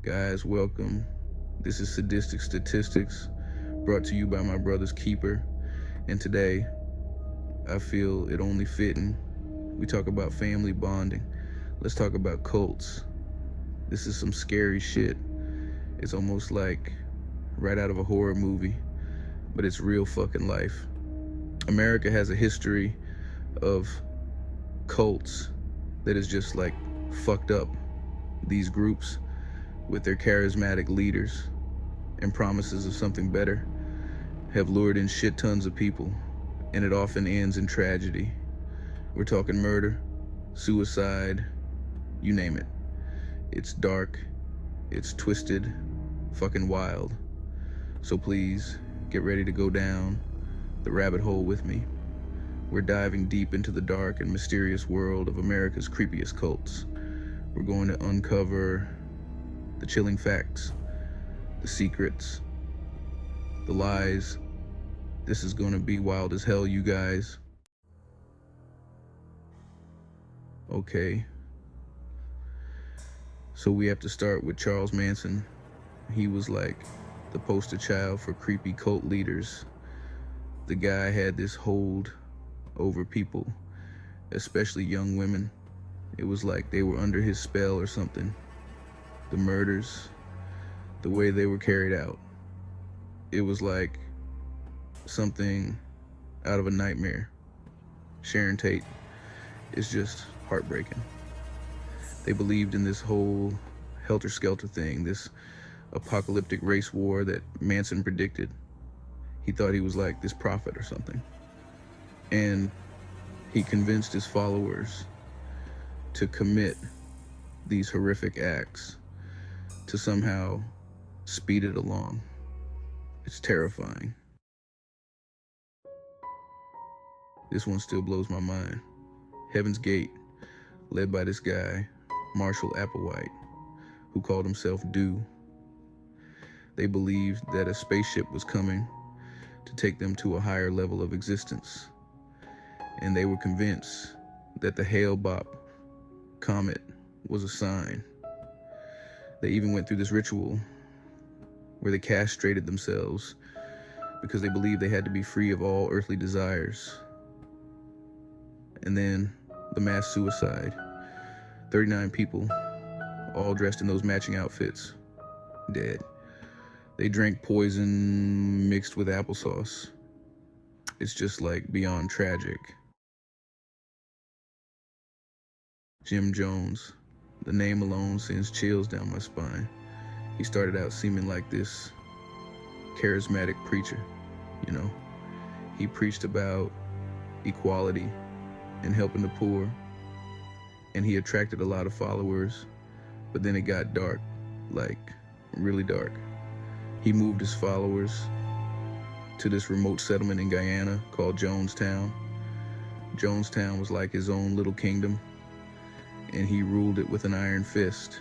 Guys, welcome. This is Sadistic Statistics, brought to you by my brother's keeper. And today, I feel it only fitting we talk about family bonding. Let's talk about cults. This is some scary shit. It's almost like right out of a horror movie, but it's real fucking life. America has a history of cults that is just like fucked up. These groups with their charismatic leaders and promises of something better have lured in shit tons of people, and it often ends in tragedy. We're talking murder, suicide, you name it. It's dark, it's twisted, fucking wild. So please, get ready to go down the rabbit hole with me. We're diving deep into the dark and mysterious world of America's creepiest cults. We're going to uncover the chilling facts, the secrets, the lies. This is gonna be wild as hell, you guys. Okay. So we have to start with Charles Manson. He was like the poster child for creepy cult leaders. The guy had this hold over people, especially young women. It was like they were under his spell or something. The murders, the way they were carried out, it was like something out of a nightmare. Sharon Tate is just heartbreaking. They believed in this whole helter-skelter thing, this apocalyptic race war that Manson predicted. He thought he was like this prophet or something. And he convinced his followers to commit these horrific acts to somehow speed it along. It's terrifying. This one still blows my mind. Heaven's Gate, led by this guy, Marshall Applewhite, who called himself Dew. They believed that a spaceship was coming to take them to a higher level of existence. And they were convinced that the Hale-Bopp comet was a sign. They even went through this ritual where they castrated themselves because they believed they had to be free of all earthly desires. And then the mass suicide. 39 people, all dressed in those matching outfits, dead. They drank poison mixed with applesauce. It's just like beyond tragic. Jim Jones. The name alone sends chills down my spine. He started out seeming like this charismatic preacher, you know. He preached about equality and helping the poor, and he attracted a lot of followers, but then it got dark, like really dark. He moved his followers to this remote settlement in Guyana called Jonestown. Jonestown was like his own little kingdom, and he ruled it with an iron fist.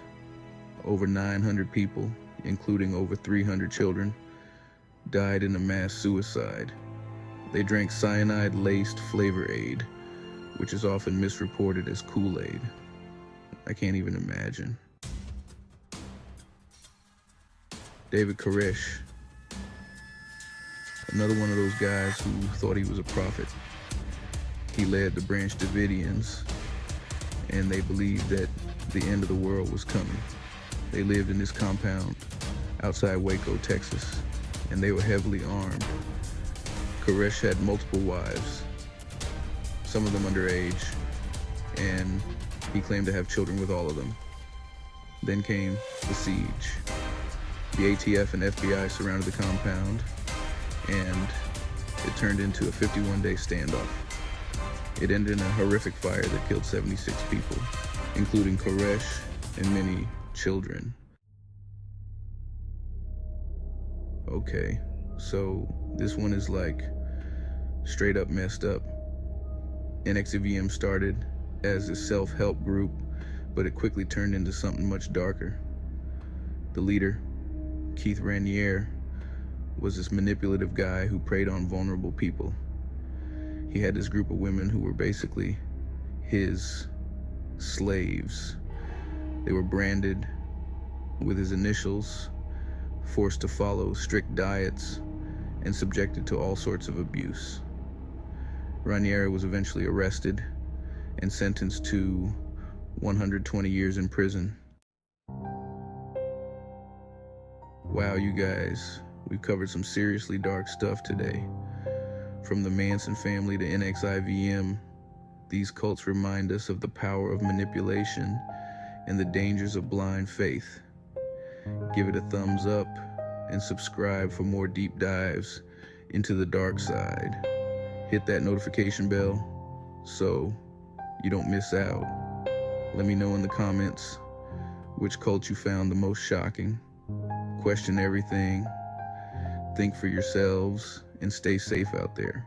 Over 900 people, including over 300 children, died in a mass suicide. They drank cyanide-laced Flavor Aid, which is often misreported as Kool-Aid. I can't even imagine. David Koresh, another one of those guys who thought he was a prophet. He led the Branch Davidians, and they believed that the end of the world was coming. They lived in this compound outside Waco, Texas, and they were heavily armed. Koresh had multiple wives, some of them underage, and he claimed to have children with all of them. Then came the siege. The ATF and FBI surrounded the compound, and it turned into a 51-day standoff. It ended in a horrific fire that killed 76 people, including Koresh and many children. Okay, so this one is like straight up messed up. NXIVM started as a self-help group, but it quickly turned into something much darker. The leader, Keith Raniere, was this manipulative guy who preyed on vulnerable people. He had this group of women who were basically his slaves. They were branded with his initials, forced to follow strict diets, and subjected to all sorts of abuse. Raniere was eventually arrested and sentenced to 120 years in prison. Wow, you guys, we've covered some seriously dark stuff today. From the Manson family to NXIVM, these cults remind us of the power of manipulation and the dangers of blind faith. Give it a thumbs up and subscribe for more deep dives into the dark side. Hit that notification bell so you don't miss out. Let me know in the comments which cult you found the most shocking. Question everything, think for yourselves, and stay safe out there.